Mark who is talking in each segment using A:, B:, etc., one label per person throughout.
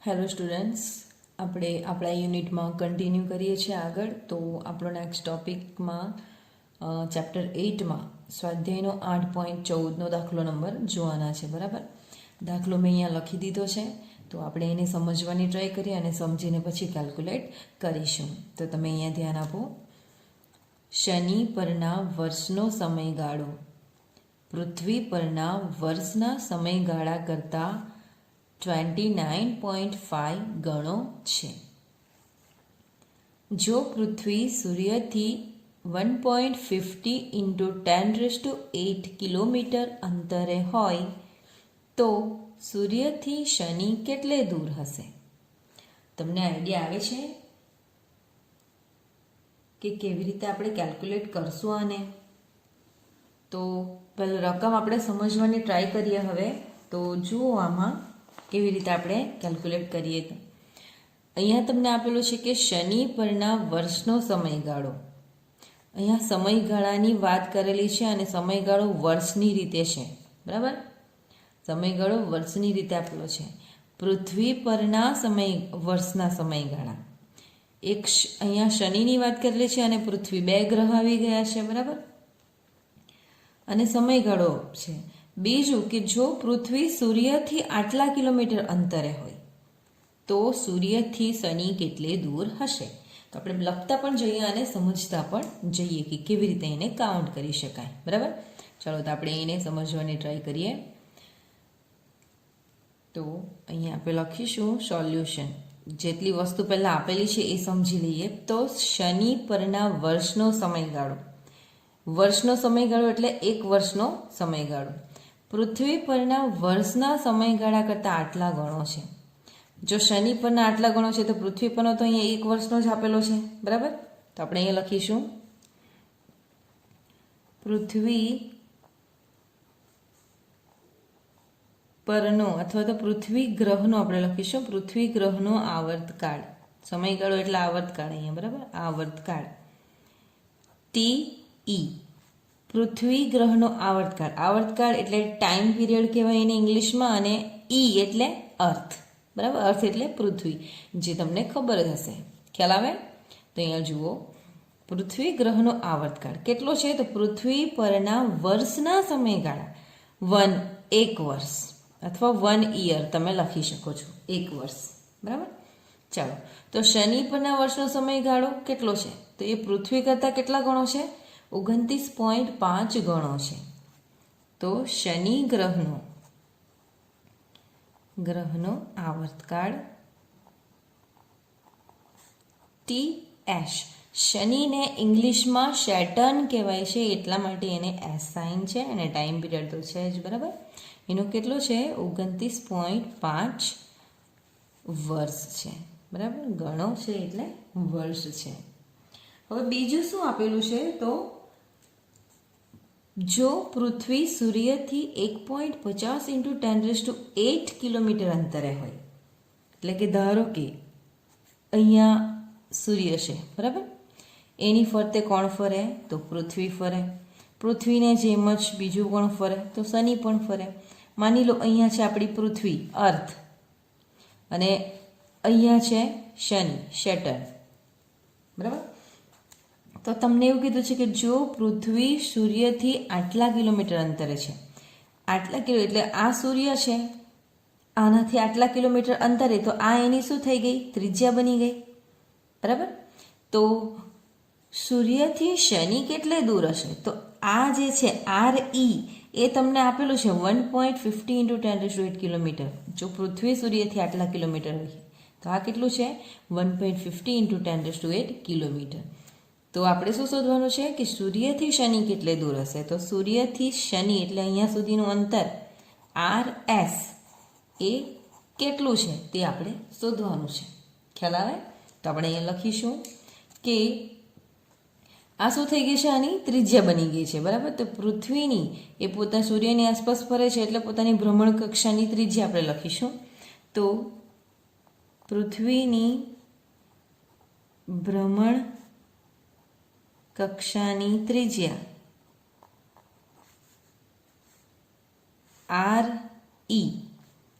A: Hello students, આપણે આપણા યુનિટમાં કન્ટિન્યુ કરીએ છીએ આગળ. તો આપણો નેક્સ્ટ ટોપિકમાં ચેપ્ટર 8માં સ્વાધ્યાયનો 8.14નો દાખલો નંબર જોવાના છે. બરાબર, દાખલો મેં અહીંયા લખી દીધો છે, તો આપણે એને સમજવાની ટ્રાય કરીએ અને સમજીને પછી કેલ્ક્યુલેટ કરીશું. તો તમે અહીંયા ધ્યાન આપો. શનિ પરના વર્ષનો સમયગાળો પૃથ્વી પરના વર્ષના સમયગાળા કરતાં 29.5 ગણો છે. જો પૃથ્વી સૂર્યથી 1.50 × 10⁸ કિલોમીટર અંતરે હોય તો સૂર્યથી શનિ કેટલે દૂર હશે? તમને આઈડિયા આવે છે કે કેવી રીતે આપણે કેલ્ક્યુલેટ કરશું આને? તો પહેલાં રકમ આપણે સમજવાની ટ્રાય કરીએ. હવે તો જુઓ આમાં કેવી રીતે આપણે કેલ્ક્યુલેટ કરીએ. તો અહીંયા તમને આપેલું છે કે શનિ પરના વર્ષનો સમયગાળો. અહીંયા સમયગાળાની વાત કરેલી છે અને સમયગાળો વર્ષની રીતે છે. બરાબર, સમયગાળો વર્ષની રીતે આપેલો છે. પૃથ્વી પરના વર્ષના સમયગાળા એક અહીંયા શનિની વાત કરેલી છે અને પૃથ્વી, બે ગ્રહ આવી ગયા છે. બરાબર, અને સમયગાળો છે. બીજું કે જો પૃથ્વી સૂર્યથી આટલા કિલોમીટર અંતરે હોય તો સૂર્યથી શનિ કેટલે દૂર હશે? તો આપણે લખતા પણ જઈએ અને સમજતા પણ જઈએ કે કેવી રીતે એને કાઉન્ટ કરી શકાય. બરાબર, ચાલો તો આપણે એને સમજવાની ટ્રાય કરીએ. તો અહીંયા આપણે લખીશું સોલ્યુશન. જેટલી વસ્તુ પહેલાં આપેલી છે એ સમજી લઈએ. તો શનિ પરના વર્ષનો સમયગાળો, વર્ષનો સમયગાળો એટલે એક વર્ષનો સમયગાળો પૃથ્વી પરના વર્ષના સમયગાળા કરતાં આટલા ગણો છે. જો શનિ પરના આટલા ગણો છે તો પૃથ્વી પરનો તો અહીંયા એક વર્ષનો જ આપેલો છે. બરાબર, તો આપણે અહીંયા લખીશું પૃથ્વી પરનો અથવા તો પૃથ્વી ગ્રહનો આપણે લખીશું પૃથ્વી ગ્રહનો આવર્તકાળ. સમયગાળો એટલે આવર્તકાળ અહીંયા. બરાબર, આવર્તકાળ TE, પૃથ્વી ગ્રહનો આવર્તકાળ. આવર્તકાળ એટલે ટાઈમ પીરિયડ કહેવાય એને ઇંગ્લિશમાં, અને E એટલે અર્થ. બરાબર, અર્થ એટલે પૃથ્વી, જે તમને ખબર જ હશે. ખ્યાલ આવે? તો અહીંયા જુઓ, પૃથ્વી ગ્રહનો આવર્તકાળ કેટલો છે? તો પૃથ્વી પરના વર્ષના સમયગાળા એક વર્ષ અથવા 1 યર તમે લખી શકો છો, એક વર્ષ. બરાબર, ચાલો તો શનિ પરના વર્ષનો સમયગાળો કેટલો છે? તો એ પૃથ્વી કરતાં કેટલા ગણો છે? 29.5 ગણો છે. તો શનિ ગ્રહનો આવર્તકાળ TS. શનિને ઇંગ્લિશમાં સેટર્ન કહેવાય છે, એટલા માટે એને S સાઇન છે અને ટાઈમ પીરિયડ તો છે જ. બરાબર, એનો કેટલો છે? 29.5 વર્ષ છે. બરાબર, ગણો છે એટલે વર્ષ છે. હવે બીજું શું આપેલું છે? તો જો પૃથ્વી સૂર્યથી 1.50 × 10⁸ કિલોમીટર અંતરે હોય, એટલે કે ધારો કે અહીંયા સૂર્ય છે. બરાબર, એની ફરતે કોણ ફરે? તો પૃથ્વી ફરે. પૃથ્વીને જેમ જ બીજું કોણ ફરે? તો શનિ પણ ફરે. માની લો અહીંયા છે આપણી પૃથ્વી, અર્થ, અને અહીંયા છે શનિ, સેટર્ન. બરાબર, તો તમને એવું કીધું છે કે જો પૃથ્વી સૂર્યથી આટલા કિલોમીટર અંતરે છે, આટલા કિલો એટલે આ સૂર્ય છે, આનાથી આટલા કિલોમીટર અંતરે, તો આ એની શું થઈ ગઈ? ત્રિજ્યા બની ગઈ. બરાબર, તો સૂર્યથી શનિ કેટલે દૂર હશે? તો આ જે છે RE એ તમને આપેલું છે 1.50 × 10⁸ કિલોમીટર. જો પૃથ્વી સૂર્યથી આટલા કિલોમીટર હોય તો આ કેટલું છે? 1.50 × 10⁸ કિલોમીટર. તો આપણે શું શોધવાનું છે કે સૂર્યથી શનિ કેટલે દૂર હશે? તો સૂર્યથી શનિ એટલે અહીંયા સુધીનું અંતર RS એ કેટલું છે તે આપણે શોધવાનું છે. ખ્યાલ આવે? તો આપણે અહીંયા લખીશું કે આ શું થઈ ગઈ છે? આની ત્રિજ્યા બની ગઈ છે. બરાબર, તો પૃથ્વીની એ પોતાના સૂર્યની આસપાસ ફરે છે એટલે પોતાની ભ્રમણ કક્ષાની ત્રિજ્યા આપણે લખીશું. તો પૃથ્વીની ભ્રમણ કક્ષાની ત્રિજ્યા RE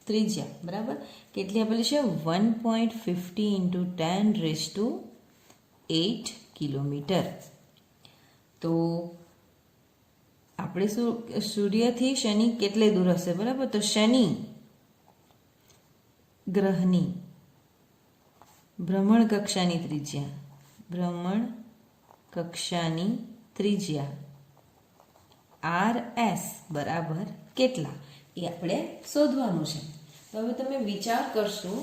A: ત્રિજ્યા, બરાબર. કેટલી આપેલી છે? 1.50 ઇન્ટુ 10⁸8 કિલોમીટર. તો આપણે સૂર્યથી શનિ કેટલે દૂર હશે, બરાબર? તો શનિ ગ્રહની ભ્રમણ કક્ષાની ત્રિજ્યા RS બરાબર કેટલા એ આપણે શોધવાનું છે. તો હવે તમે વિચાર કરશો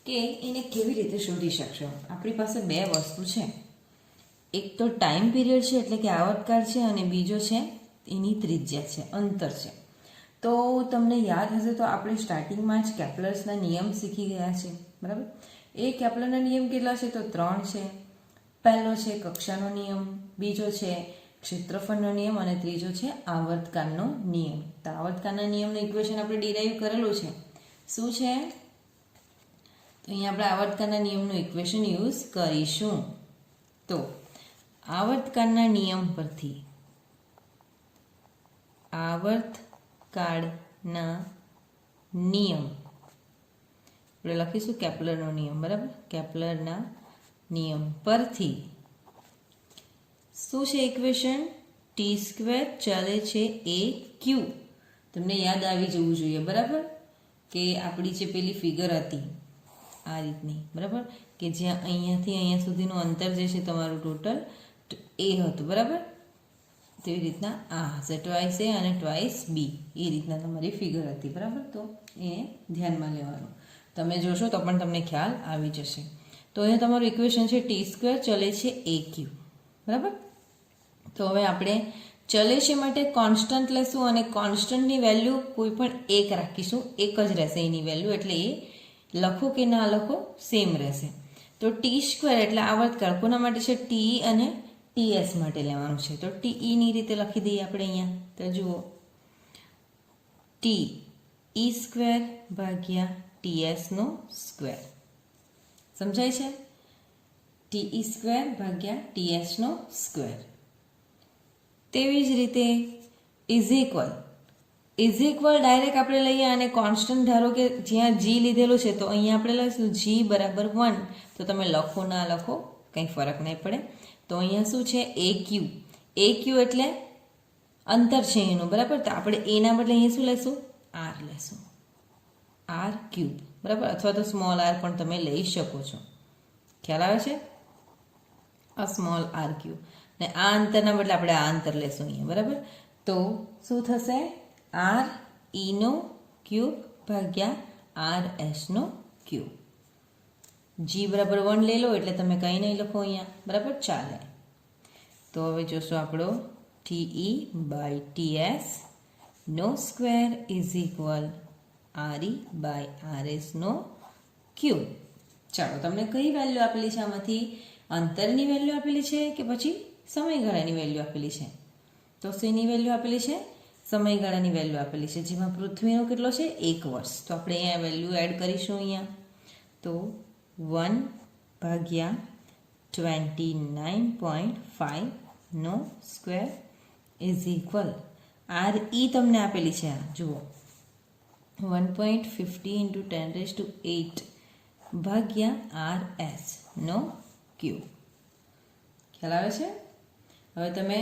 A: કે એને કેવી રીતે શોધી શકશો. આપણી પાસે બે વસ્તુ છે, એક તો ટાઈમ પીરિયડ છે એટલે કે આવર્તકાળ છે, અને બીજો છે એની ત્રિજ્યા છે, અંતર છે. તો તમને યાદ હશે તો આપણે સ્ટાર્ટિંગમાં જ કેપ્લર્સના નિયમ શીખી ગયા છે, બરાબર. એ કેપ્લરના નિયમ કેટલા છે? તો 3 છે. પહેલો છે કક્ષાનો નિયમ, બીજો છે ક્ષેત્રફળનો નિયમ, અને ત્રીજો છે આવર્તકાળનો નિયમ. તો આવર્તકાળના નિયમનું ઇક્વેશન આપણે ડિરાઈવ કરેલું છે. શું છે? તો અહીંયા આપણે આવર્તકાળના નિયમનું ઇક્વેશન યુઝ કરીશું. તો આવર્તકાળના નિયમ પરથી આપણે લખીશું કેપ્લરનો નિયમ, બરાબર. કેપ્લરના નિયમ પરથી શું છે ઇક્વેશન? t² ચલે છે એ ક્યુ. તમને યાદ આવી જવું જોઈએ, બરાબર, કે આપણી જે પેલી ફિગર હતી આ રીતની, બરાબર, કે જ્યાં અહીંયાથી અહીંયા સુધીનું અંતર જે છે તમારું ટોટલ એ હતું, બરાબર. તેવી રીતના આ હશે, ટ્વાઇસ એ અને ટ્વાઇસ બી, એ રીતના તમારી ફિગર હતી, બરાબર. તો એને ધ્યાનમાં લેવાનું. તમે જોશો તો પણ તમને ખ્યાલ આવી જશે. તો અહીંયા તમારું ઇક્વેશન છે t² ચલે છે એ ક્યુ, બરાબર. તો હવે આપણે ચલે છે માટે કોન્સ્ટન્ટ લેશું, અને કોન્સ્ટન્ટની વેલ્યુ કોઈ પણ એક રાખીશું, એક જ રહેશે એની વેલ્યુ, એટલે એ લખો કે ના લખો સેમ રહેશે. તો t² એટલે આવર્તકાળ કોના માટે છે? t અને ts માટે લેવાનું છે. તો te ની રીતે લખી દઈએ આપણે અહીંયા. તો જુઓ, te² ભાગ્યા ts² સમજાય છે? te² ભાગ્યા ts². તેવી જ રીતે ઇઝ ઇક્વલ ડાયરેક્ટ આપણે લઈએ, અને કોન્સ્ટન્ટ ધારો કે જ્યાં g લીધેલું છે તો અહીંયા આપણે લઈશું g બરાબર 1. તો તમે લખો ના લખો કંઈ ફરક નહીં પડે. તો અહીંયા શું છે? AQ એટલે અંતર છે એનું, બરાબર. તો આપણે એના બદલે અહીંયા શું લેશું? r લેશું, r3, બરાબર. અથવા તો સ્મોલ r પણ તમે લઈ શકો છો. ખ્યાલ આવે છે? આ સ્મોલ r3, ને આ અંતરના બદલે આપણે આ અંતર લેશું અહીંયા, બરાબર. તો શું થશે? re³ ભાગ્યા rs³. g બરાબર 1 લઈ લો એટલે તમે કંઈ નહીં લખો અહીંયા, બરાબર, ચાલે. તો હવે જોશો આપણો te/ts² ઇઝ ઇક્વલ re/rs³. ચાલો, તમને કઈ વેલ્યુ આપેલી છે આમાંથી? અંતરની વેલ્યુ આપેલી છે કે પછી સમયગાળાની વેલ્યુ આપેલી છે? તો શેની વેલ્યુ આપેલી છે? સમયગાળાની વેલ્યુ આપેલી છે, જેમાં પૃથ્વીનો કેટલો છે? 1 વર્ષ. તો આપણે અહીંયા વેલ્યુ એડ કરીશું અહીંયા. તો 1/29.5² ઇઝ ઇક્વલ re તમને આપેલી છે, જુઓ 1.50 ઇન્ટુ 10⁸8 ભાગ્યા rs³. ખ્યાલ આવે છે? હવે તમે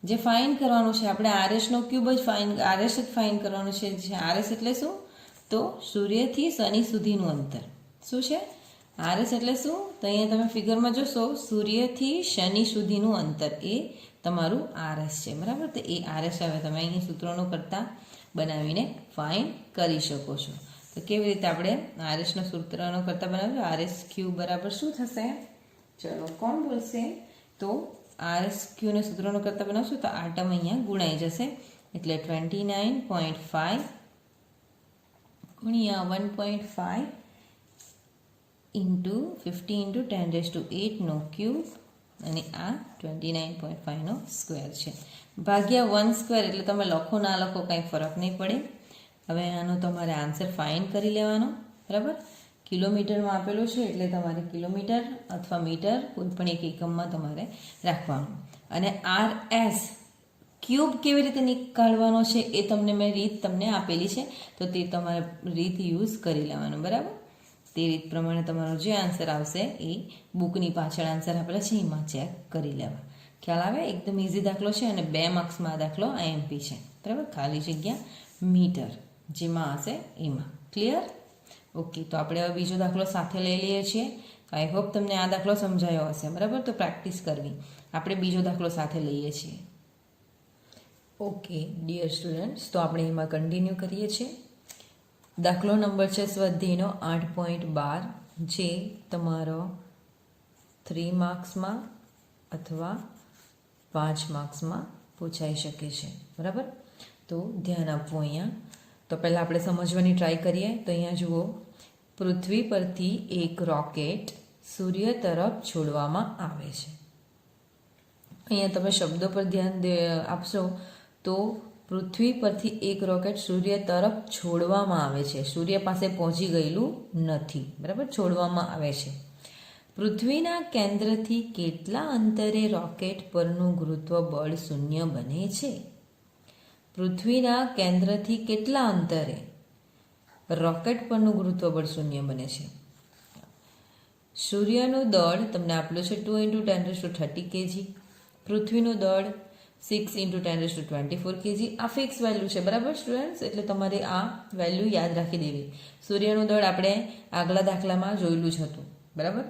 A: જે ફાઇન કરવાનું છે, આપણે rs³ જ ફાઇન કરવાનું છે. rs એટલે શું? તો સૂર્યથી શનિ સુધીનું અંતર. શું છે? rs એટલે શું? તો અહીંયા તમે ફિગરમાં જોશો, સૂર્યથી શનિ સુધીનું અંતર એ તમારું rs છે, બરાબર. તો એ rs હવે તમે અહીંયા સૂત્રોનો કરતા બનાવીને ફાઇન કરી શકો છો. તો કેવી રીતે આપણે rsનો સૂત્રનો કરતા બનાવ્યું? rs³ બરાબર શું થશે? ચલો, કોણ બોલશે? તો rs³ ને સૂત્રનો કરતા બનાવશું તો આ ટર્મ અહીંયા ગુણાઈ જશે, એટલે 29.5 ગુણ્યા 1.5 ઇન્ટુ 50 ઇન્ટુ 10⁸8³ અને આ 29.5² છે, ભાગ્યા 1² એટલે તમે લખો ના લખો કાંઈ ફરક નહીં પડે. હવે આનો તમારે આન્સર ફાઇન કરી લેવાનો, બરાબર. કિલોમીટરમાં આપેલું છે એટલે તમારે કિલોમીટર અથવા મીટર કોઈ પણ એક એકમમાં તમારે રાખવાનું. અને rs ક્યુબ કેવી રીતે નીકાળવાનો છે એ તમને મેં રીત તમને આપેલી છે, તો તે તમારે રીત યુઝ કરી લેવાનું, બરાબર. તે રીત પ્રમાણે તમારો જે આન્સર આવશે એ બુકની પાછળ આન્સર આપેલા છે એમાં ચેક કરી લેવા. ખ્યાલ આવે? એકદમ ઇઝી દાખલો છે અને 2 માર્ક્સમાં આ દાખલો IMP છે, બરાબર. ખાલી જગ્યા મીટર જેમાં હશે એમાં. ક્લિયર? ઓકે, તો આપણે હવે બીજો દાખલો સાથે લઈ લઈએ છીએ. આઈ હોપ તમને આ દાખલો સમજાયો હશે, બરાબર. તો પ્રેક્ટિસ કરવી. આપણે બીજો દાખલો સાથે લઈએ છીએ. ઓકે ડિયર સ્ટુડન્ટ્સ, તો આપણે એમાં કન્ટિન્યુ કરીએ છીએ. દાખલો નંબર છે સ્વાધ્યાયનો 8.12, જે તમારો 3 માર્ક્સમાં અથવા 5 માર્ક્સમાં પૂછાઈ શકે છે, બરાબર. તો ધ્યાન આપવું અહીંયા. તો પહેલાં આપણે સમજવાની ટ્રાય કરીએ. તો અહીંયા જુઓ, પૃથ્વી પરથી એક રોકેટ સૂર્ય તરફ છોડવામાં આવે છે. અહીંયા તમે શબ્દો પર ધ્યાન આપશો તો પૃથ્વી પરથી એક રોકેટ સૂર્ય તરફ છોડવામાં આવે છે. સૂર્ય પાસે પહોંચી ગયેલું નથી, બરાબર. છોડવામાં આવે છે. પૃથ્વીના કેન્દ્રથી કેટલા અંતરે રોકેટ પરનું ગુરુત્વ બળ શૂન્ય બને છે? પૃથ્વીના કેન્દ્રથી કેટલા અંતરે રોકેટ પરનું ગુરુત્વ બળ શૂન્ય બને છે? સૂર્યનું દળ તમને આપેલું છે 2 × 10⁻30 kg. પૃથ્વીનું દળ 6 × 10⁻24 kg. આ ફિક્સ વેલ્યુ છે, બરાબર સ્ટુડન્ટ્સ. એટલે તમારે આ વેલ્યુ યાદ રાખી દેવી. સૂર્યનું દળ આપણે આગલા દાખલામાં જોયેલું જ હતું, બરાબર.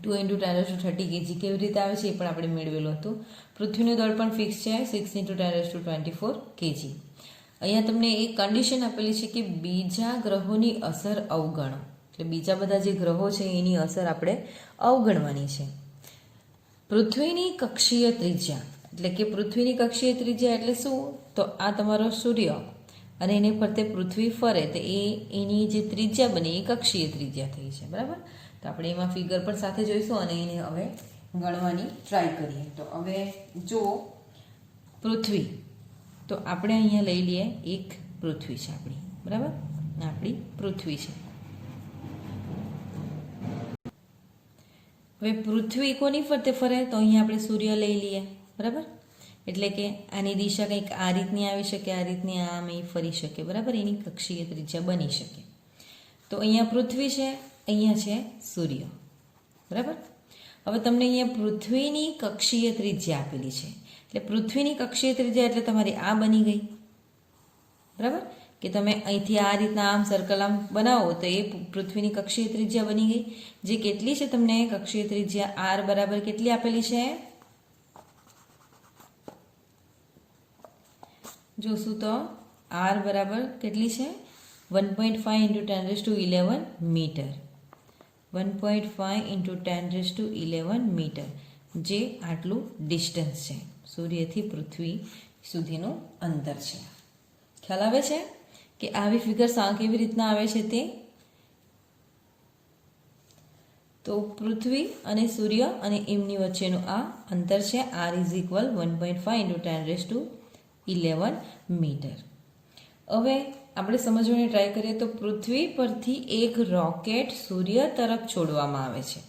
A: 2 × 10⁻30 kg કેવી રીતે આવે છે એ પણ આપણે મેળવેલું હતું. પૃથ્વીનું દળ પણ ફિક્સ છે 6 × 10⁻24 kg. અહીંયા તમને એક કન્ડિશન આપેલી છે કે બીજા ગ્રહોની અસર અવગણો. એટલે બીજા બધા જે ગ્રહો છે એની અસર આપણે અવગણવાની છે. પૃથ્વીની કક્ષીય ત્રિજ્યા, એટલે કે પૃથ્વીની કક્ષીય ત્રિજ્યા એટલે શું? તો આ તમારો સૂર્ય અને એને ફરતે પૃથ્વી ફરે તો એની જે ત્રિજ્યા બને એ કક્ષીય ત્રિજ્યા થઈ છે, બરાબર. તો આપણે એમાં ફિગર પણ સાથે જોઈશું અને એને હવે ગણવાની ટ્રાય કરીએ. તો હવે જો પૃથ્વી, તો આપણે અહીંયા લઈ લઈએ એક પૃથ્વી છે આપણી, બરાબર. આપણી પૃથ્વી છે. હવે પૃથ્વી કોની ફરતે ફરે? તો અહીંયા આપણે સૂર્ય લઈ લઈએ, બરાબર. એટલે કે આની દિશા કંઈક આ રીતની આવી શકે, આ રીતની આમ એ ફરી શકે, બરાબર. એની કક્ષીય ત્રિજ્યા બની શકે. તો અહીંયા પૃથ્વી છે, અહીંયા છે સૂર્ય, બરાબર. હવે તમને અહીંયા પૃથ્વીની કક્ષીય ત્રિજ્યા આપેલી છે. એટલે પૃથ્વીની કક્ષીય ત્રિજ્યા એટલે તમારી આ બની ગઈ, બરાબર. કે તમે અહીંથી આ રીતના આમ સર્કલ આમ બનાવો તો એ પૃથ્વીની કક્ષીય ત્રિજ્યા બની ગઈ. જે કેટલી છે તમને કક્ષીય ત્રિજ્યા r બરાબર કેટલી આપેલી છે? જોશું તો r બરાબર કેટલી છે? 1.5 × 10⁻11 મીટર. 1.5 × 10⁻11 મીટર, જે આટલું ડિસ્ટન્સ છે, સૂર્યથી પૃથ્વી સુધીનું અંતર છે. ખ્યાલ આવે છે કે આવી ફિગર કેવી રીતના આવે છે તે? તો પૃથ્વી અને સૂર્ય અને એમની વચ્ચેનું આ અંતર છે r = 1.5 × 10⁻11 મીટર. હવે આપણે સમજવાની ટ્રાય કરીએ તો પૃથ્વી પરથી એક રોકેટ સૂર્ય તરફ છોડવામાં આવે છે.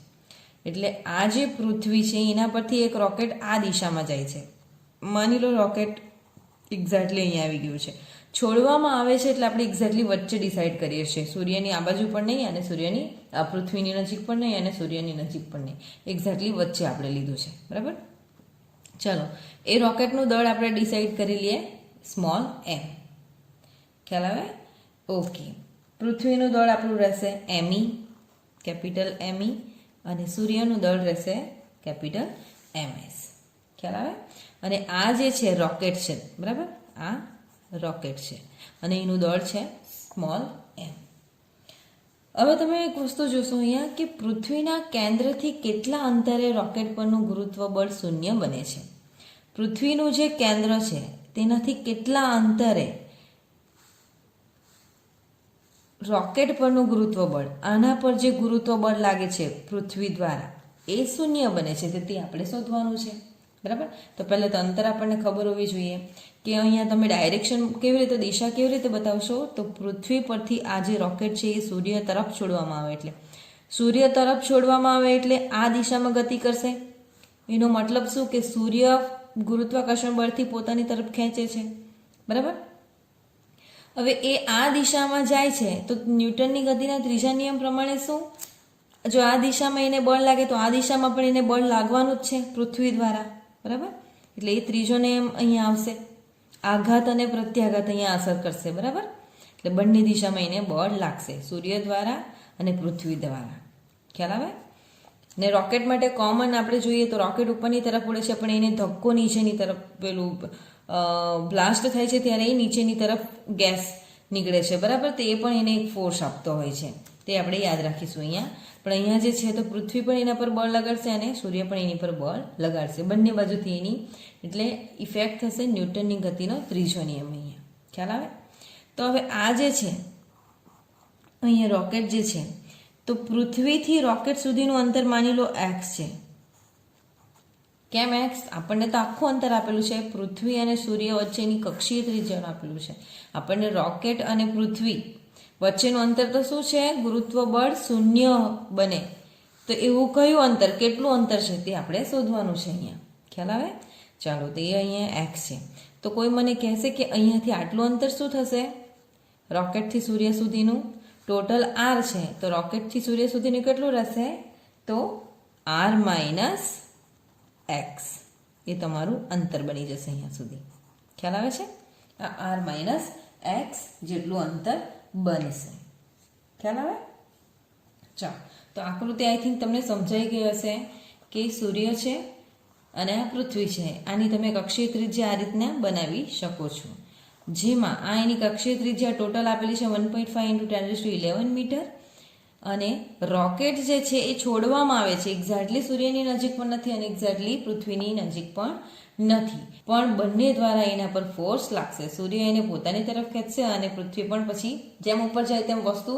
A: એટલે આ જે પૃથ્વી છે એના પરથી એક રોકેટ આ દિશામાં જાય છે. માની લો રોકેટ એક્ઝેક્ટલી અહીંયા આવી ગયું છે. છોડવામાં આવે છે એટલે આપણે એક્ઝેક્ટલી વચ્ચે ડિસાઈડ કરીએ છીએ. સૂર્યની આ બાજુ પણ નહીં અને પૃથ્વીની નજીક પણ નહીં અને સૂર્યની નજીક પણ નહીં. એક્ઝેક્ટલી વચ્ચે આપણે લીધું છે, બરાબર. ચલો, એ રોકેટનું દળ આપણે ડિસાઈડ કરી લઈએ સ્મોલ m. ખ્યાલ આવે? ઓકે. પૃથ્વીનું દળ આપણું રહેશે me, કેપિટલ me, અને સૂર્યનું દળ રહેશે કેપિટલ ms. ખ્યાલ આવે? અને આ જે છે રોકેટ છે, બરાબર. આ રોકેટ છે અને એનું દળ છે સ્મોલ m. હવે તમે એક વસ્તુ જોશો અહીંયા કે પૃથ્વીના કેન્દ્રથી કેટલા અંતરે રોકેટ પરનું ગુરુત્વ બળ શૂન્ય બને છે. પૃથ્વીનું જે કેન્દ્ર છે તેનાથી કેટલા અંતરે રોકેટ પરનું ગુરુત્વ બળ, આના પર જે ગુરુત્વ બળ લાગે છે પૃથ્વી દ્વારા, એ શૂન્ય બને છે. તેથી આપણે શોધવાનું છે, બરાબર. તો પહેલાં તો અંતર આપણને ખબર હોવી જોઈએ કે અહીંયા તમે ડાયરેક્શન કેવી રીતે, દિશા કેવી રીતે બતાવશો? તો પૃથ્વી પરથી આ જે રોકેટ છે એ સૂર્ય તરફ છોડવામાં આવે, એટલે સૂર્ય તરફ છોડવામાં આવે એટલે આ દિશામાં ગતિ કરશે. એનો મતલબ શું કે સૂર્ય ગુરુત્વાકર્ષણ બળથી પોતાની તરફ ખેંચે છે, બરાબર. હવે એ આ દિશામાં જાય છે તો ન્યૂટનની ગતિના ત્રીજા નિયમ પ્રમાણે શું, જો આ દિશામાં એને બળ લાગે તો આ દિશામાં પણ એને બળ લાગવાનું જ છે પૃથ્વી દ્વારા, બરાબર. એટલે એ ત્રીજો નિયમ અહીંયા આવશે, આઘાત અને પ્રત્યાઘાત અહીંયા અસર કરશે, બરાબર. એટલે બંને દિશામાં એને બળ લાગશે, સૂર્ય દ્વારા અને પૃથ્વી દ્વારા. ખ્યાલ આવે ને. રોકેટ માટે કોમન આપણે જોઈએ તો રોકેટ ઉપરની તરફ ઉડે છે પણ એને ધક્કો નીચેની તરફ પેલું બ્લાસ્ટ થાય છે ત્યારે એ નીચેની તરફ ગેસ નીકળે છે, બરાબર. તો એ પણ એને એક ફોર્સ આપતો હોય છે, તે આપણે યાદ રાખીશું અહીંયા. પણ અહીંયા જે છે તો પૃથ્વી પણ એના પર બળ લગાડશે અને સૂર્ય પણ એની પર બળ લગાડશે, બંને બાજુથી એની એટલે ઇફેક્ટ થશે ન્યૂટનની ગતિનો ત્રીજો નિયમ અહીંયા. ખ્યાલ આવે. તો હવે આ જે છે અહીંયા રોકેટ જે છે તો પૃથ્વીથી રોકેટ સુધીનું અંતર માની લો x છે. કેમ x? આપણને તો આખું અંતર આપેલું છે, પૃથ્વી અને સૂર્ય વચ્ચેની કક્ષીય ત્રિજ્યા આપેલું છે. આપણને રોકેટ અને પૃથ્વી વચ્ચેનું અંતર તો શું છે, ગુરુત્વ બળ શૂન્ય બને તો એવું કયું અંતર, કેટલું અંતર છે તે આપણે શોધવાનું છે અહીંયા. ખ્યાલ આવે. ચાલો, તો એ અહીંયા x છે. તો કોઈ મને કહેશે કે અહીંયાથી આટલું અંતર શું થશે, રોકેટથી સૂર્ય સુધીનું ટોટલ r છે, તો રોકેટથી સૂર્ય સુધીનું કેટલું રહેશે, તો r માઇનસ x એ તમારું અંતર બની જશે અહીંયા સુધી. ખ્યાલ આવે છે. આ r માઇનસ x જેટલું અંતર બનશે. ખ્યાલ આવે. ચાલો, તો આકૃતિ આઈ થિંક તમને સમજાઈ ગઈ હશે કે સૂર્ય છે અને આ પૃથ્વી છે, આની તમે કક્ષીય ત્રિજ્યા આ રીતના બનાવી શકો છો, જેમાં આ એની કક્ષીય ત્રિજ્યા ટોટલ આપેલી છે 1.5 × 10⁻11 મીટર. અને રોકેટ જે છે એ છોડવામાં આવે છે, એક્ઝેક્ટલી સૂર્યની નજીક પણ નથી અને એક્ઝેક્ટલી પૃથ્વીની નજીક પણ નથી, પણ બંને દ્વારા એના પર ફોર્સ લાગશે. સૂર્ય એને પોતાની તરફ ખેંચશે અને પૃથ્વી પણ પછી જેમ ઉપર જાય તેમ વસ્તુ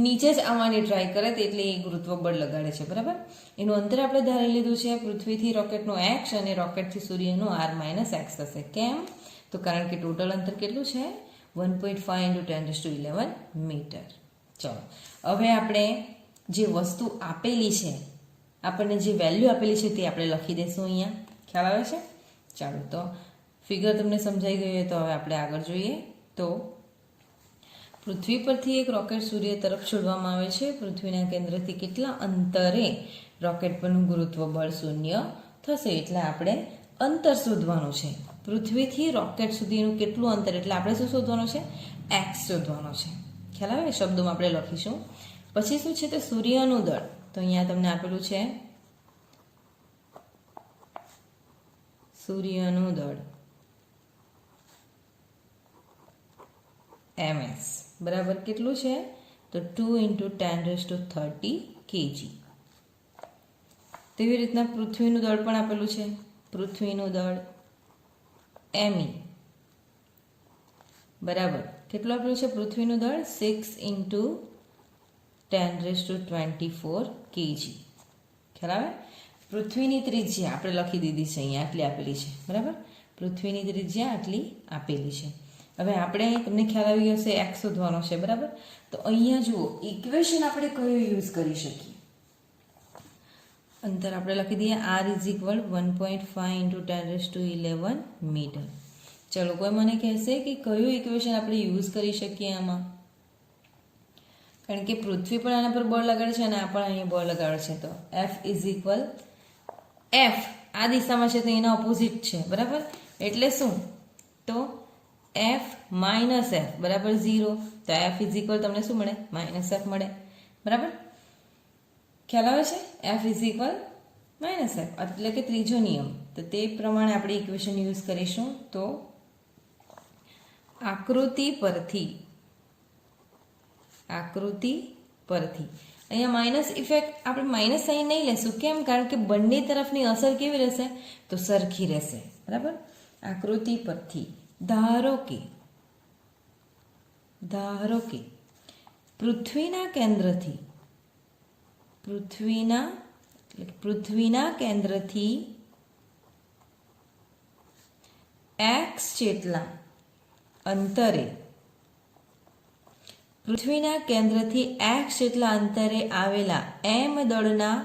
A: નીચે જ આવવાની ટ્રાય કરે એટલે એ ગુરુત્વ બળ લગાડે છે, બરાબર. એનું અંતર આપણે ધારી લીધું છે પૃથ્વીથી રોકેટનું x અને રોકેટથી સૂર્યનું r માઇનસ x થશે. કેમ? તો કારણ કે ટોટલ અંતર કેટલું છે, 1.5 × 10⁻11 મીટર. ચલો, હવે આપણે જે વસ્તુ આપેલી છે, આપણને જે વેલ્યુ આપેલી છે તે આપણે લખી દઈશું અહીંયા. ખ્યાલ આવે છે. ચાલો, તો ફિગર તમને સમજાઈ ગઈ હોય તો હવે આપણે આગળ જોઈએ. તો પૃથ્વી પરથી એક રોકેટ સૂર્ય તરફ છોડવામાં આવે છે. પૃથ્વીના કેન્દ્રથી કેટલા અંતરે રોકેટ પરનું ગુરુત્વ બળ શૂન્ય થશે, એટલે આપણે અંતર શોધવાનું છે. પૃથ્વીથી રોકેટ સુધીનું કેટલું અંતર, એટલે આપણે શું શોધવાનું છે, x શોધવાનો છે. ખ્યાલ આવે. શબ્દોમાં આપણે લખીશું. પછી શું છે તો સૂર્યનું દળ, તો અહીંયા તમને આપેલું છે સૂર્યનું દળ ms, બરાબર. કેટલું છે તો 2 × 10⁻30 kg. તેવી રીતના પૃથ્વીનું દળ પણ આપેલું છે, પૃથ્વીનું દળ me, બરાબર. કેટલું આપેલું છે પૃથ્વીનું દળ 6 × 10⁻24 kg. ખ્યાલ આવે. પૃથ્વીની ત્રિજ્યા આપણે લખી દીધી છે અહીંયા, આટલી આપેલી છે, બરાબર. પૃથ્વીની ત્રિજ્યા આટલી આપેલી છે. હવે આપણે તમને ખ્યાલ આવી ગયો હશે x શોધવાનો છે, બરાબર. તો અહીંયા જુઓ ઇક્વેશન આપણે કયું યુઝ કરી શકીએ, અંતર આપણે લખી દઈએ r = 1.5 × 10⁻11 મીટર. ચલો, કોઈ મને કહેશે કે કયું ઇક્વેશન આપણે યુઝ કરી શકીએ આમાં, કારણ કે પૃથ્વી પણ આના પર બળ લગાડે છે અને આ પણ અહીંયા બળ લગાડે છે. તો F આ દિશામાં છે તો એના ઓપોઝિટ છે, બરાબર. એટલે શું, તો F માઇનસ F બરાબર 0. તો F = તમને શું મળે, -F મળે, બરાબર. ખ્યાલ આવે છે. F = -F એટલે કે ત્રીજો નિયમ. તો તે પ્રમાણે આપણે ઇક્વેશન યુઝ કરીશું. તો આકૃતિ પરથી અહીંયા માઇનસ ઇફેક્ટ આપણે માઇનસ સાઇન નહીં લેશું. કેમ? કારણ કે બંને તરફની અસર કેવી રહેશે, તો સરખી રહેશે, બરાબર. આકૃતિ પરથી ધારો કે પૃથ્વીના કેન્દ્રથી x જેટલા અંતરે આવેલા m દળના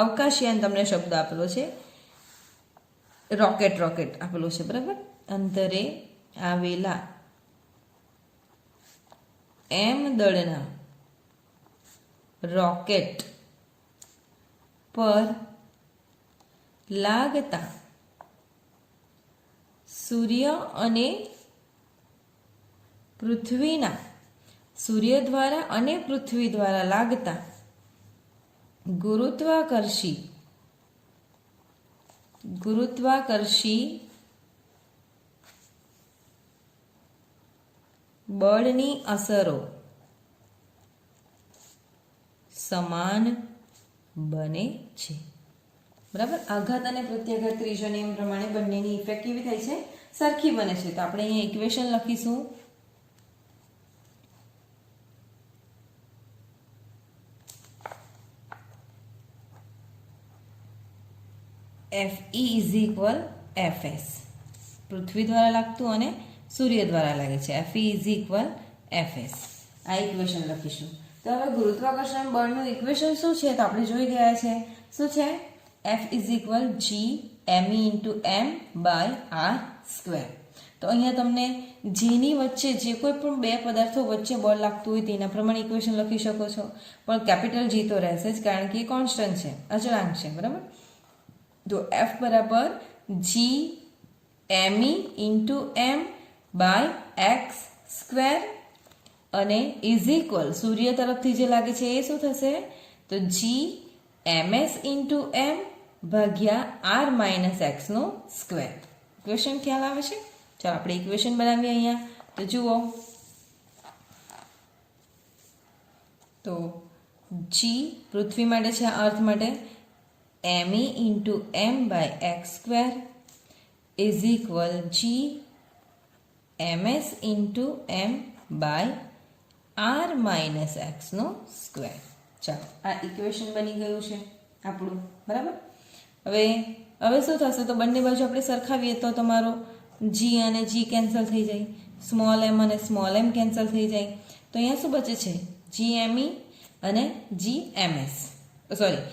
A: અવકાશયાન, તમને શબ્દ આપેલો છે, રોકેટ આપેલું છે, બરાબર. અંતરે આવેલા m દળના રોકેટ પર લાગતા સૂર્ય અને પૃથ્વીના સૂર્ય દ્વારા અને પૃથ્વી દ્વારા લાગતા ગુરુત્વાકર્ષી બળની અસરો સમાન બને છે, બરાબર. આઘાત અને પ્રત્યાઘાત ત્રીજો નિયમ પ્રમાણે બંનેની ઇફેક્ટ કેવી થાય છે? સરખી બને છે. તો આપણે અહીંયા ઇક્વેશન લખીશું. FE is equal FS. પૃથ્વી દ્વારા લાગતું અને સૂર્ય દ્વારા લાગે છે. FE is equal FS. આ ઇક્વેશન લખીશું. તો હવે ગુરુત્વાકર્ષણ બળનું ઇક્વેશન શું છે? તો આપણે જોઈ ગયા છે. શું છે? F is equal G me into m by r square. તો અહીંયા તમને જીની વચ્ચે જે કોઈ પણ બે પદાર્થો વચ્ચે બળ લાગતું હોય તેના પ્રમાણે ઇક્વેશન લખી શકો છો, પણ કેપિટલ G તો રહેશે જ, કારણ કે એ કોન્સ્ટન્ટ છે, અચળાંક છે, બરાબર. તો F બરાબર G me into m by x square અને ઇઝ ઇક્વલ સૂર્ય તરફથી જે લાગે છે એ શું થશે? તો G ms ઇન્ટુ m ભાગ્યા r માઇનસ એક્સ નો સ્ક્વેર. ઇક્વેશન ખ્યાલ આવે છે? ચાલો આપણે ઇક્વેશન બનાવીએ અહીંયા. તો જુઓ, તો G પૃથ્વી માટે છે, અર્થ માટે me into m by X square is equal G ms into m by r minus X નો સ્ક્વેર. ચાલો આ ઇક્વેશન બની ગયું છે આપણું, બરાબર. હવે શું થશે? તો બંને બાજુ આપણે સરખાવીએ તો તમારો G અને G કેન્સલ થઈ જાય, સ્મોલ m અને સ્મોલ m કેન્સલ થઈ જાય. તો અહીંયા શું બચે છે? GME અને GMS, સોરી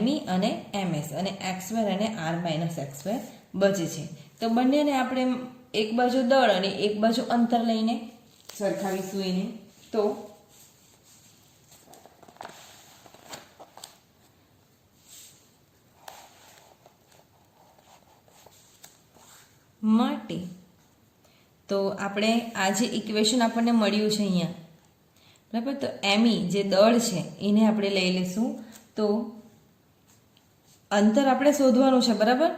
A: ME અને MS અને x સ્ક્વેર અને r માઇનસ એક્સ સ્ક્વેર બચે છે. તો બંનેને આપણે એક બાજુ દળ અને એક બાજુ અંતર લઈને સરખાવીશું એને. તો માટે તો આપણે આ જે ઇક્વેશન આપણને મળ્યું છે અહીંયા, બરાબર. તો ME જે દળ છે એને આપણે લઈ લઈશું. તો અંતર આપણે શોધવાનું છે, બરાબર.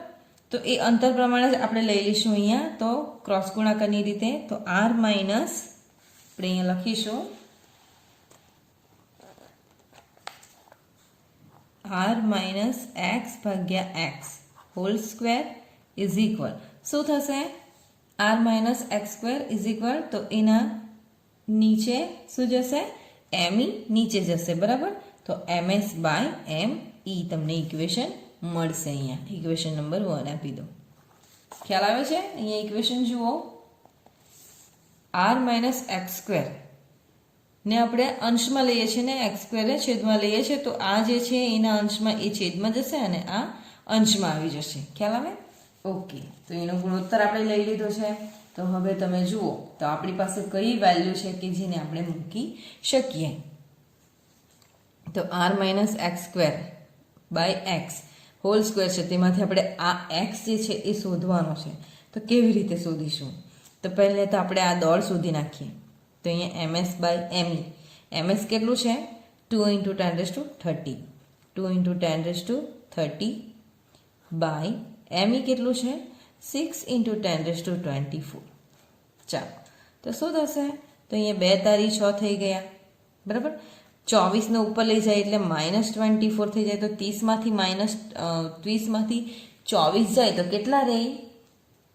A: તો એ અંતર પ્રમાણે જ આપણે લઈ લઈશું અહીંયા. તો ક્રોસ ગુણાકારની રીતે તો r માઇનસ આપણે અહીંયા લખીશું r માઇનસ એક્સ ભાગ્યા x whole square is equal શું થશે? r minus x square is equal, તો એના નીચે શું જશે? me નીચે જશે, બરાબર. તો ms બાય me તમને ઇક્વેશન મળશે. અહીંયા ઇક્વેશન નંબર 1 આપી દો. ખ્યાલ આવે છે? અહીંયા ઇક્વેશન જુઓ, r માઇનસ એક્સ સ્ક્વેર ને આપણે અંશમાં લઈએ છીએ ને એક્સ સ્ક્વેરને છેદમાં લઈએ છીએ. તો આ જે છે એના અંશમાં એ છેદમાં જશે અને આ અંશમાં આવી જશે. ખ્યાલ આવે? ઓકે. તો એનો ગુણોત્તર આપણે લઈ લીધો છે. તો હવે તમે જુઓ તો આપણી પાસે કઈ વેલ્યુ છે કે જેને આપણે મૂકી શકીએ. તો r minus x square by X whole square છે, તેમાંથી આપણે આ એક્સ જે છે એ શોધવાનો છે. તો કેવી રીતે શોધીશું? તો પહેલે તો આપણે આ દળ શોધી નાખીએ. તો અહીંયા ms બાય me, ms કેટલું છે? 2 ઇન્ટુ 10⁻30, 2 ઇન્ટુ 10⁻30 બાય me કેટલું છે? 6 ઇન્ટુ 10⁻24. ચાલો તો શું થશે? તો અહીંયા 2 તારી 6 થઈ ગયા, બરાબર. 24 ને ઉપર લઈ જાય એટલે -24 થઈ જાય. તો 30માંથી 24 જાય તો કેટલા રહે?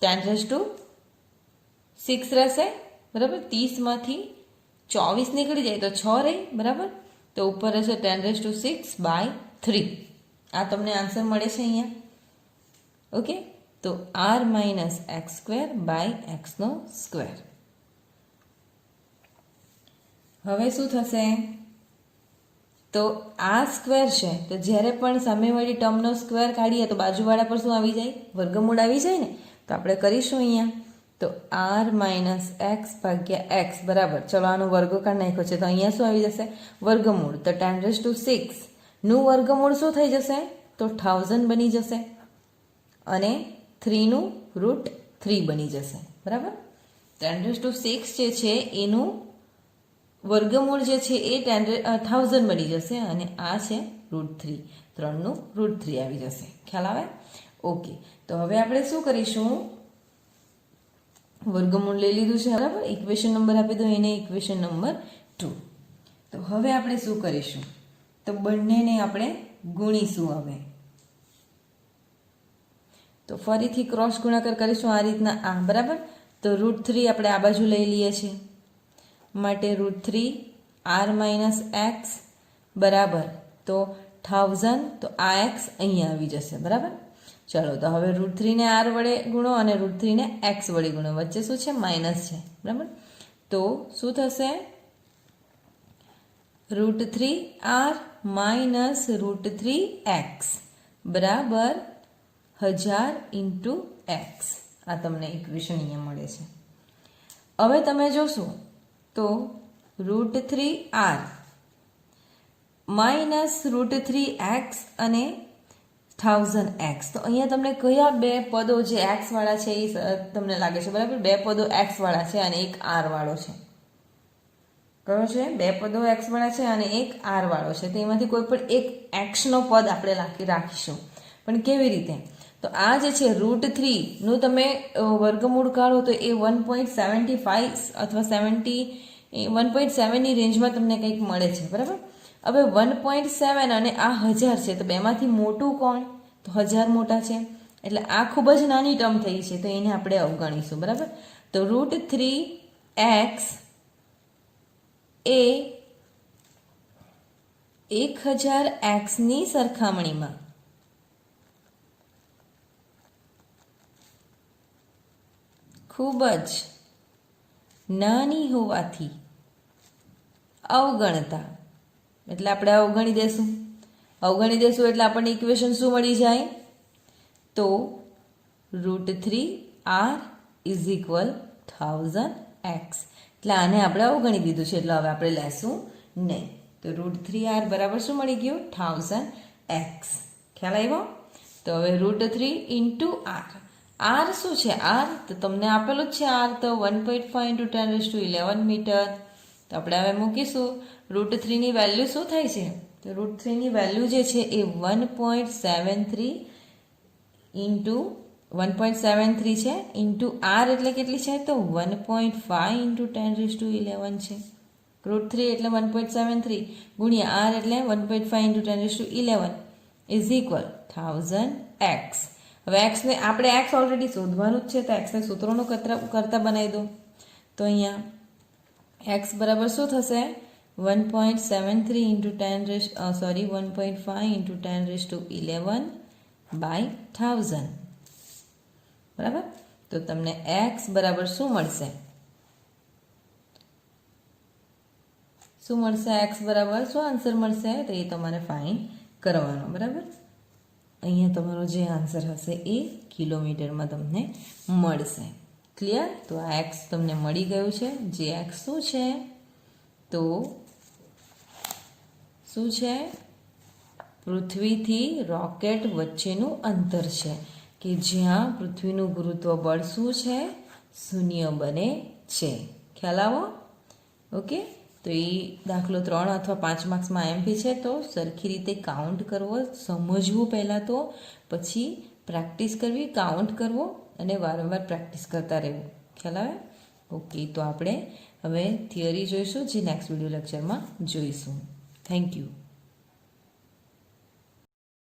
A: 10⁻6 રહેશે, બરાબર. 30માંથી 24 નીકળી જાય તો 6 રહે, બરાબર. તો ઉપર રહેશે 10⁻6 બાય 3. આ તમને આન્સર મળે છે અહીંયા. ઓકે. તો r minus x square by એક્સનો સ્ક્વેર. હવે શું થશે? તો આ સ્ક્વેર છે, તો જ્યારે પણ સામેવાળી ટર્મનો સ્ક્વેર કાઢીએ તો બાજુવાળા પર શું આવી જાય? વર્ગમૂળ આવી જાય ને. તો આપણે કરીશું અહીંયા, તો આર માઇનસ એક્સ ભાગ્યા એક્સ બરાબર, ચલો આનો વર્ગોકાર નાખ્યો છે તો અહીંયા શું આવી જશે? વર્ગમૂળ. તો 10⁶નું વર્ગમૂળ શું થઈ જશે? તો 1000 બની જશે અને 3નું √3 બની જશે બરાબર. 10⁶ જે છે એનું વર્ગમૂળ જે છે એ 1000 બની જશે અને આ છે √3, 3નું √3 આવી જશે. ખ્યાલ આવે? ઓકે. તો હવે આપણે શું કરીશું? વર્ગમૂળ લઈ લીધું છે બરાબર, ઇક્વેશન નંબર આપી દો એને, ઇક્વેશન નંબર 2. તો હવે આપણે શું કરીશું? તો બંનેને આપણે ગુણીશું. હવે તો ફરીથી ક્રોસ ગુણાકાર કરીશું આ રીતના, આ બરાબર. તો √3 આપણે આ બાજુ લઈ લઈએ છીએ માટે √3 આર માઇનસ એક્સ બરાબર, તો 1000, તો આ એક્સ અહીંયા આવી જશે બરાબર. ચલો તો હવે √3 ને આર વડે ગુણો અને √3 ને એક્સ વડે ગુણો, વચ્ચે શું છે? માઇનસ છે બરાબર. તો શું થશે? √3 આર માઇનસ √3 એક્સ બરાબર 1000 ઇન્ટુ એક્સ. આ તમને ઇક્વેશન અહીંયા મળે છે. હવે તમે જોશો તો √3 આર માઇનસ √3 એક્સ અને 1000 એક્સ. તો અહીંયા તમને કયા બે પદો જે એક્સ વાળા છે એ તમને લાગે છે બરાબર? બે પદો એક્સ વાળા છે અને એક આર વાળો છે. કયો છે? બે પદો એક્સ વાળા છે અને એક આર વાળો છે. તો એમાંથી કોઈ પણ એક એક્સનો પદ આપણે રાખીશું. પણ કેવી રીતે? તો આ જે છે √3 નું તમે વર્ગમૂળ કાઢો તો એ 1.75 અથવા 1.7 ની રેન્જમાં તમને કંઈક મળે છે બરાબર. હવે 1.7 અને આ 1000 છે, તો બેમાંથી મોટું કોણ? તો 1000 મોટા છે, એટલે આ ખૂબ જ નાની ટર્મ થઈ છે, તો એને આપણે અવગણીશું બરાબર. તો √3x એ 1000x ની સરખામણીમાં ખૂબ જ નાની હોવાથી અવગણતા, એટલે આપણે અવગણી દેશું. એટલે આપણને ઇક્વેશન શું મળી જાય? તો √3r ઇઝ ઇક્વલ 1000x. એટલે આને આપણે અવગણી દીધું છે, એટલે હવે આપણે લેશું નહીં. તો √3r બરાબર શું મળી ગયું? 1000x. ખ્યાલ આવ્યો? તો હવે √3 ઇન્ટુ r. આર શું છે? આર તો તમને આપેલું જ છે આર, તો 1.5 × 10⁻11 મીટર. તો આપણે હવે મૂકીશું. √3 ની વેલ્યુ શું થાય છે? તો √3 ની વેલ્યુ જે છે એ 1.73 ઇન્ટુ 1.73 છે ઇન્ટુ આર એટલે કેટલી છે? તો 1.5 × 10⁻11 છે. √3 એટલે 1.73 ગુણ્યા આર એટલે 1.5 × 10⁻11 ઇઝ ઇક્વલ 1000x. હવે એક્સને આપણે એક્સ ઓલરેડી શોધવાનું જ છે, તો એક્સને સૂત્રોનો કરતા બનાવી દો. તો અહીંયા એક્સ બરાબર શું થશે? 1.73 1.5 × 10⁻11 બાય 1000 બરાબર. તો તમને એક્સ બરાબર શું મળશે? એક્સ બરાબર શું આન્સર મળશે? તો એ તમારે ફાઇન્ડ કરવાનો બરાબર. અહીંયા તમારો જે આન્સર હશે એ કિલોમીટરમાં તમને મળશે. ક્લિયર? તો આ એક્સ તમને મળી ગયું છે. જે એક્સ શું છે? તો શું છે? પૃથ્વીથી રોકેટ વચ્ચેનું અંતર છે કે જ્યાં પૃથ્વીનું ગુરુત્વ બળ શું છે? 0 બને છે. ખ્યાલ આવો? ઓકે. તો એ દાખલો 3 અથવા 5 માર્ક્સમાં એમપી છે, તો સરખી રીતે કાઉન્ટ કરવો, સમજવું પહેલાં, તો પછી પ્રેક્ટિસ કરવી, કાઉન્ટ કરવો અને વારંવાર પ્રેક્ટિસ કરતા રહેવું. ખ્યાલ આવે? ઓકે. તો આપણે હવે થિયરી જોઈશું, જે નેક્સ્ટ વિડીયો લેક્ચરમાં જોઈશું. Thank you.